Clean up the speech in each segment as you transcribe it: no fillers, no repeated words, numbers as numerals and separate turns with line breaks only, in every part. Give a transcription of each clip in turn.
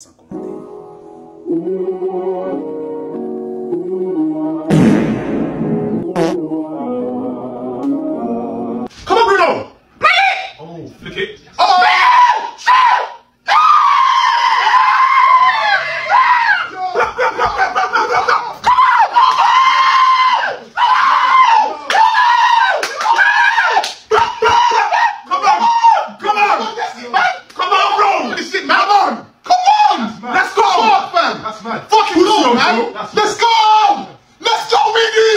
Sans commenter.
Come on, Bruno! Oh, flick it. Oh, let's go! Let's go, Miggy!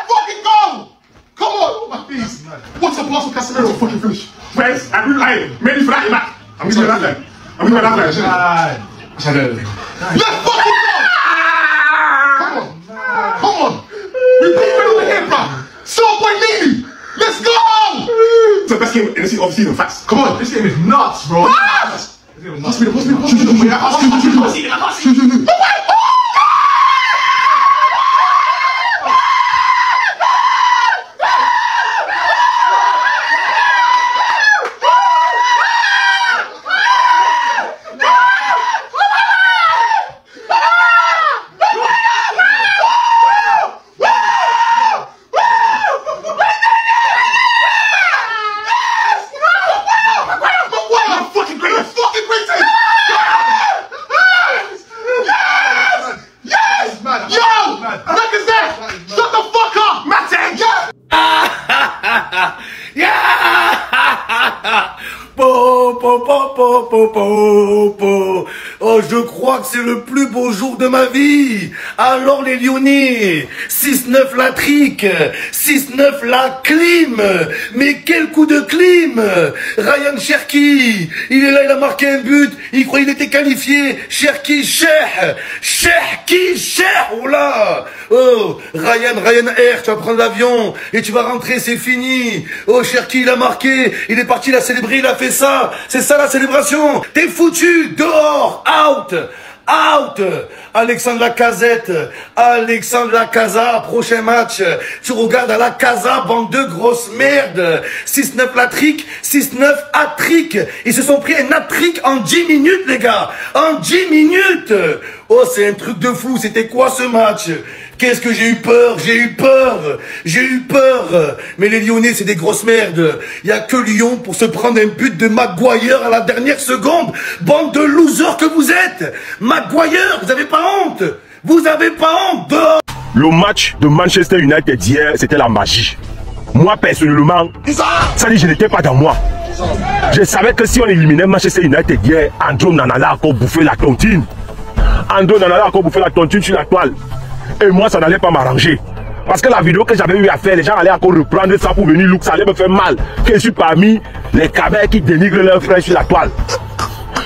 Fucking go! Come on, my piece. What's the pass for Casemiro? Fucking finish.
Where's made it for that back. I'm going to that leg. I'm going to that leg.
Let's fucking go! Come on. Come on. We put it over here, bro. Stop by Miggy. Let's go!
It's the best game in the season, facts.
Come on. This game is nuts, bro. Pass me.
Oh, je crois que c'est le plus beau jour de ma vie. Alors les Lyonnais, 6-9 la trique, 6-9 la clim. Mais quel coup de clim! Ryan Cherki, il est là, il a marqué un but. Il croyait qu'il était qualifié. Cherki, oh là. Oh, Ryan Air, tu vas prendre l'avion et tu vas rentrer, c'est fini. Oh, Cherki, il a marqué. Il est parti, il a célébré, il a fait ça. C'est ça la célébration. T'es foutu, dehors, out. Alexandre Lacazette, prochain match. Tu regardes à la Casa, bande de grosses merdes. 6-9 la trick, 6-9 hat-trick. Ils se sont pris un hat-trick en 10 minutes, les gars. En 10 minutes. Oh, c'est un truc de fou. C'était quoi ce match? Qu'est-ce que j'ai eu peur? J'ai eu peur. Mais les Lyonnais, c'est des grosses merdes. Il n'y a que Lyon pour se prendre un but de Maguire à la dernière seconde. Bande de losers que vous êtes. Maguire, vous avez pas honte? Vous avez pas honte? Dehors.
Le match de Manchester United hier, c'était la magie. Moi, personnellement, ça dit, je n'étais pas dans moi. Je savais que si on éliminait Manchester United hier, Andro Onana a encore bouffé la tontine. Sur la toile. Et moi, ça n'allait pas m'arranger. Parce que la vidéo que j'avais eu à faire, les gens allaient encore reprendre ça pour venir look, ça allait me faire mal. Que je suis parmi les cabets qui dénigrent leurs frères sur la toile.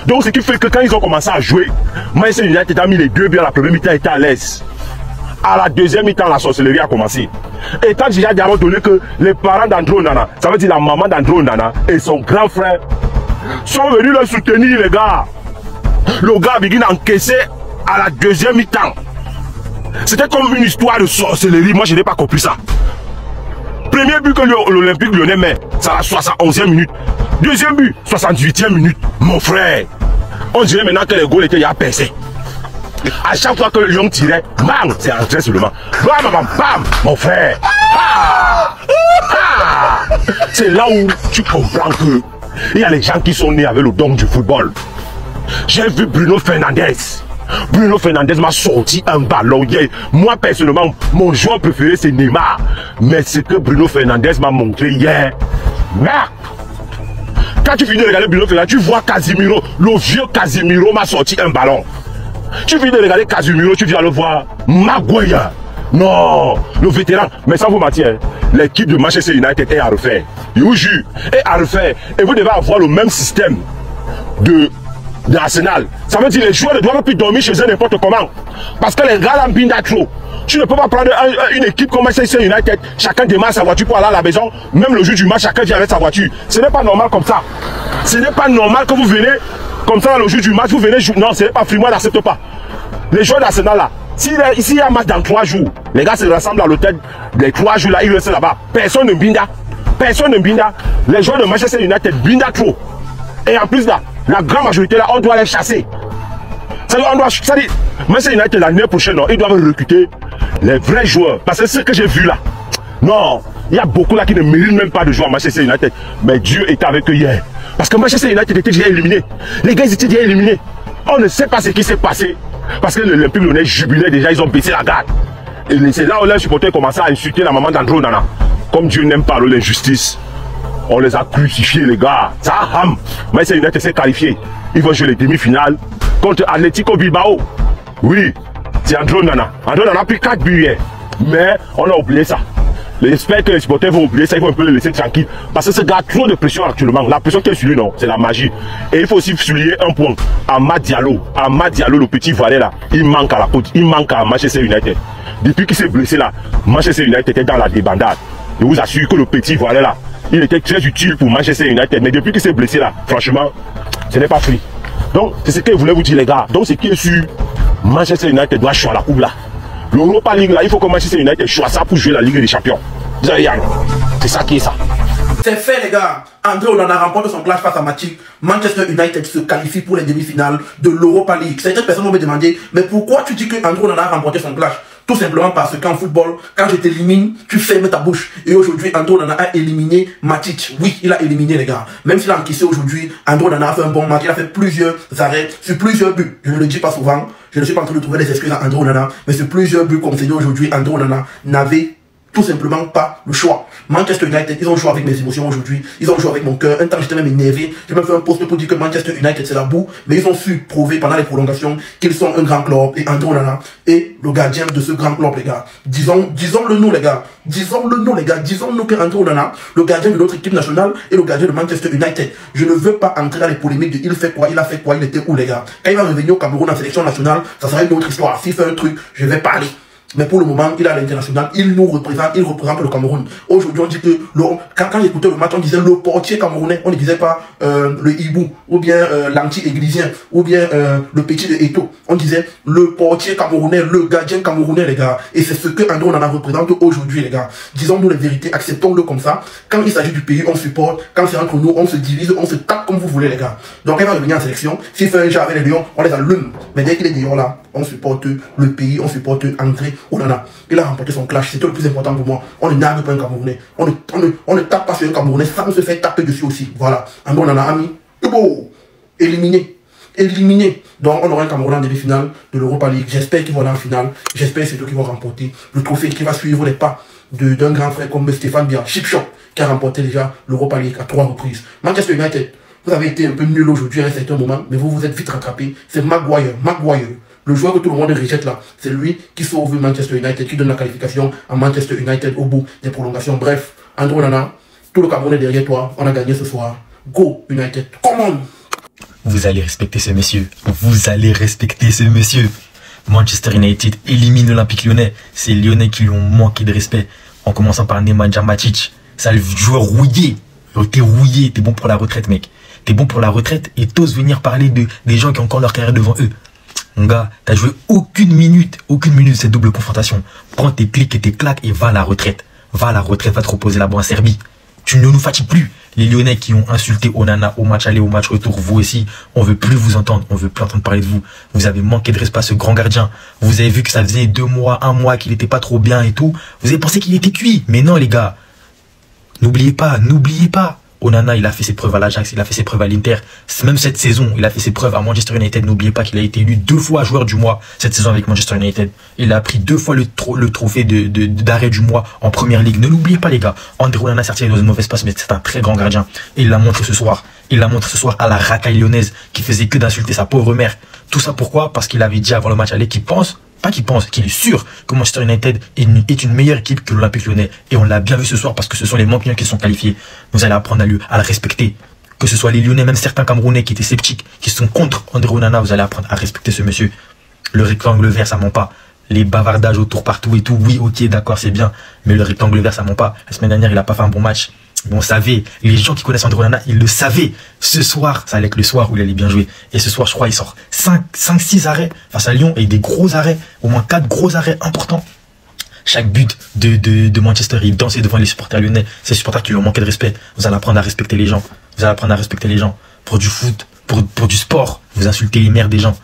Donc, ce qui fait que quand ils ont commencé à jouer, Manchester United a mis les deux buts à la première mi-temps, était à l'aise. À la deuxième mi-temps, la sorcellerie a commencé. Et quand j'ai d'abord donné que les parents d'Andro Onana, ça veut dire la maman d'Andro Onana et son grand frère, sont venus le soutenir, les gars. Le gars begin à encaisser à la deuxième mi-temps. C'était comme une histoire de sorcellerie. Moi, je n'ai pas compris ça. Premier but que l'Olympique Lyonnais met, c'est à la 71e minute. Deuxième but, 78e minute. Mon frère, on dirait maintenant que les goals étaient déjà percés. À chaque fois que le Lyon tirait, bam, c'est rentré seulement. Bam, bam, bam, mon frère. C'est là où tu comprends que il y a les gens qui sont nés avec le don du football. J'ai vu Bruno Fernandes. Bruno Fernandes m'a sorti un ballon hier. Moi personnellement, mon joueur préféré c'est Neymar. Mais ce que Bruno Fernandes m'a montré hier, merde. Quand tu finis de regarder Bruno Fernandes, tu vois Casemiro. Le vieux Casemiro m'a sorti un ballon. Tu finis de regarder Casemiro, tu viens le voir Maguire. Non, le vétéran. Mais sans vous mentir, l'équipe de Manchester United est à refaire. Je vous jure, est à refaire. Et vous devez avoir le même système de Arsenal. Ça veut dire que les joueurs ne doivent plus dormir chez eux n'importe comment. Parce que les gars là binda trop. Tu ne peux pas prendre une équipe comme Manchester United, chacun démarre sa voiture pour aller à la maison, même le jour du match, chacun vient avec sa voiture. Ce n'est pas normal comme ça. Ce n'est pas normal que vous venez comme ça le jour du match, vous venez jouer. Non, ce n'est pas free, moi n'accepte pas. Les joueurs d'Arsenal là, ici il y a un match dans 3 jours, les gars se rassemblent à l'hôtel, les 3 jours là, ils restent là-bas. Personne ne binda. Les joueurs de Manchester United binda trop. Et en plus là, la grande majorité là, on doit les chasser. Ça dit, Manchester United l'année prochaine, non, ils doivent recruter les vrais joueurs. Parce que ce que j'ai vu là, non, il y a beaucoup là qui ne méritent même pas de jouer à Manchester United. Mais Dieu était avec eux hier. Parce que Manchester United était déjà éliminé. Les gars, ils étaient déjà éliminés. On ne sait pas ce qui s'est passé. Parce que l'Olympique Lyonnais jubilait déjà, ils ont baissé la garde. Et c'est là où les supporters commençaient à insulter la maman d'Andro Onana. Comme Dieu n'aime pas l'injustice, on les a crucifiés, les gars. Ça ham. Manchester United s'est qualifié. Ils vont jouer les demi-finales contre Atlético Bilbao. Oui, c'est Andro Onana. Andro Onana a pris 4 buts hier. Mais on a oublié ça. J'espère que les supporters vont oublier ça, ils vont un peu le laisser tranquille. Parce que ce gars a trop de pression actuellement. La pression qui est sur lui, non, c'est la magie. Et il faut aussi souligner un point. Amad Diallo, le petit valet là, il manque à la côte, il manque à Manchester United. Depuis qu'il s'est blessé là, Manchester United était dans la débandade. Je vous assure que le petit valet là, il était très utile pour Manchester United. Mais depuis qu'il s'est blessé là, franchement, ce n'est pas free. Donc, c'est ce que je voulais vous dire les gars. Donc, c'est qui est sûr, Manchester United doit choisir la coupe là. L'Europa League là, il faut que Manchester United choisisse ça pour jouer la Ligue des Champions. C'est ça qui est ça.
C'est fait les gars. André Onana remporte son clash face à Matic. Manchester United se qualifie pour les demi-finales de l'Europa League. Certaines personnes m'ont demandé, mais pourquoi tu dis que André Onana a remporté son clash? Tout simplement parce qu'en football, quand je t'élimine, tu fermes ta bouche. Et aujourd'hui, André Onana a éliminé Matic. Oui, il a éliminé les gars. Même s'il a encaissé aujourd'hui, André Onana a fait un bon match. Il a fait plusieurs arrêts sur plusieurs buts. Je ne le dis pas souvent. Je ne suis pas en train de trouver des excuses à André Onana. Mais sur plusieurs buts concédés aujourd'hui, André Onana n'avait tout simplement pas le choix. Manchester United, ils ont joué avec mes émotions aujourd'hui. Ils ont joué avec mon cœur. Un temps, j'étais même énervé. J'ai même fait un post pour dire que Manchester United, c'est la boue. Mais ils ont su prouver pendant les prolongations qu'ils sont un grand club. Et André Onana est le gardien de ce grand club, les gars. Disons-le nous, les gars. Disons-le nous, les gars. Disons-nous que André Onana, le gardien de notre équipe nationale, est le gardien de Manchester United. Je ne veux pas entrer dans les polémiques de il fait quoi, il a fait quoi, il était où, les gars. Quand il va revenir au Cameroun en sélection nationale, ça sera une autre histoire. S'il fait un truc, je vais parler. Mais pour le moment, il est à l'international, il nous représente, il représente le Cameroun. Aujourd'hui, on dit que, quand j'écoutais le match, on disait le portier camerounais, on ne disait pas le hibou, ou bien l'anti-églisien, ou bien le petit de Eto. On disait le portier camerounais, le gardien camerounais, les gars. Et c'est ce que André Onana représente aujourd'hui, les gars. Disons-nous les vérités, acceptons-le comme ça. Quand il s'agit du pays, on supporte. Quand c'est entre nous, on se divise, on se tape comme vous voulez, les gars. Donc, il va revenir en sélection. S'il fait un jeu avec les Lions, on les allume. Mais dès qu'il est dehors là, on supporte le pays, on supporte André Onana. Il a remporté son clash, c'était le plus important pour moi. On ne nargue pas un Camerounais. On ne tape pas sur un Camerounais sans se faire taper dessus aussi. Voilà. André Onana a mis éliminé. Éliminé. Donc on aura un Camerounais en demi-finale de l'Europa League. J'espère qu'ils vont aller en finale. J'espère que c'est eux qui vont remporter le trophée qui va suivre les pas d'un grand frère comme Stéphane Bian, Chipchop, qui a remporté déjà l'Europa League à 3 reprises. Manchester United, vous avez été un peu nul aujourd'hui à un certain moment, mais vous vous êtes vite rattrapé. C'est Maguire. Le joueur que tout le monde rejette là, c'est lui qui sauve Manchester United, qui donne la qualification à Manchester United au bout des prolongations. Bref, André Onana, tout le Cameroun est derrière toi, on a gagné ce soir. Go United, come on!
Vous allez respecter ce monsieur. Vous allez respecter ce monsieur. Manchester United élimine l'Olympique Lyonnais. C'est les Lyonnais qui lui ont manqué de respect. En commençant par Nemanja Matic. C'est le joueur rouillé. T'es rouillé, t'es bon pour la retraite, mec. T'es bon pour la retraite et t'oses venir parler des gens qui ont encore leur carrière devant eux. Mon gars, t'as joué aucune minute de cette double confrontation. Prends tes clics et tes claques et va à la retraite. Va à la retraite, va te reposer là-bas en Serbie. Tu ne nous fatigues plus. Les Lyonnais qui ont insulté Onana au match aller, au match retour, vous aussi, on veut plus vous entendre, on veut plus entendre parler de vous. Vous avez manqué de respect à ce grand gardien. Vous avez vu que ça faisait 2 mois, 1 mois qu'il n'était pas trop bien et tout. Vous avez pensé qu'il était cuit. Mais non, les gars. N'oubliez pas. Onana, il a fait ses preuves à l'Ajax, il a fait ses preuves à l'Inter. Même cette saison, il a fait ses preuves à Manchester United. N'oubliez pas qu'il a été élu 2 fois joueur du mois cette saison avec Manchester United. Il a pris 2 fois le trophée d'arrêt du mois en première ligue. Ne l'oubliez pas, les gars. André Onana, certes, il est dans une mauvaise passe, mais c'est un très grand gardien. Et il l'a montré ce soir. Il l'a montré ce soir à la racaille lyonnaise qui faisait que d'insulter sa pauvre mère. Tout ça pourquoi? Parce qu'il avait dit avant le match aller qu'il est sûr que Manchester United est une meilleure équipe que l'Olympique Lyonnais. Et on l'a bien vu ce soir parce que ce sont les Mancuniens qui sont qualifiés. Vous allez apprendre à le respecter. Que ce soit les Lyonnais, même certains Camerounais qui étaient sceptiques, qui sont contre André Onana, vous allez apprendre à respecter ce monsieur. Le rectangle vert, ça ment pas. Les bavardages autour partout et tout, oui, ok, d'accord, c'est bien. Mais le rectangle vert, ça ment pas. La semaine dernière, il a pas fait un bon match. Mais on savait, les gens qui connaissent André Onana, ils le savaient. Ce soir, ça allait être le soir où il allait bien jouer. Et ce soir, je crois, il sort 5-6 arrêts face à Lyon et des gros arrêts, au moins 4 gros arrêts importants. Chaque but de Manchester, il dansait devant les supporters lyonnais. Ces supporters qui lui ont manqué de respect. Vous allez apprendre à respecter les gens. Vous allez apprendre à respecter les gens. Pour du foot, pour du sport, vous insultez les mères des gens.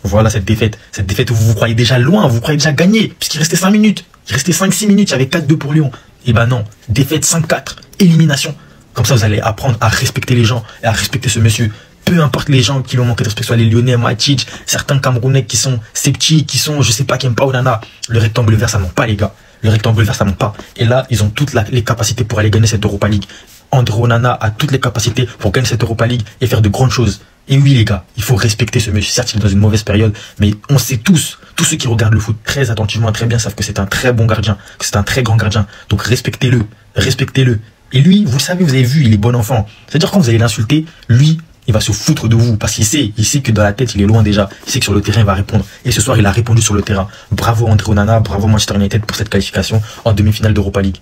Voilà cette défaite. Cette défaite où vous vous croyez déjà loin, vous croyez déjà gagner, puisqu'il restait 5 minutes. Il restait 5-6 minutes, il y avait 4-2 pour Lyon. Et ben non, défaite 5-4, élimination. Comme ça, vous allez apprendre à respecter les gens et à respecter ce monsieur. Peu importe les gens qui l'ont manqué de respect, soit les Lyonnais, Matic, certains Camerounais qui sont sceptiques, qui sont, je sais pas, qui aiment pas Onana. Le rectangle vert, ça manque pas, les gars. Le rectangle vert, ça manque pas. Et là, ils ont toutes les capacités pour aller gagner cette Europa League. André Onana a toutes les capacités pour gagner cette Europa League et faire de grandes choses. Et oui, les gars, il faut respecter ce monsieur. Certes, il est dans une mauvaise période, mais on sait tous ceux qui regardent le foot très attentivement, très bien, savent que c'est un très bon gardien, que c'est un très grand gardien. Donc respectez-le, respectez-le. Et lui, vous le savez, vous avez vu, il est bon enfant. C'est-à-dire quand vous allez l'insulter, lui, il va se foutre de vous parce qu'il sait que dans la tête, il est loin déjà. Il sait que sur le terrain, il va répondre. Et ce soir, il a répondu sur le terrain. Bravo André Onana, bravo Manchester United pour cette qualification en demi-finale d'Europa League.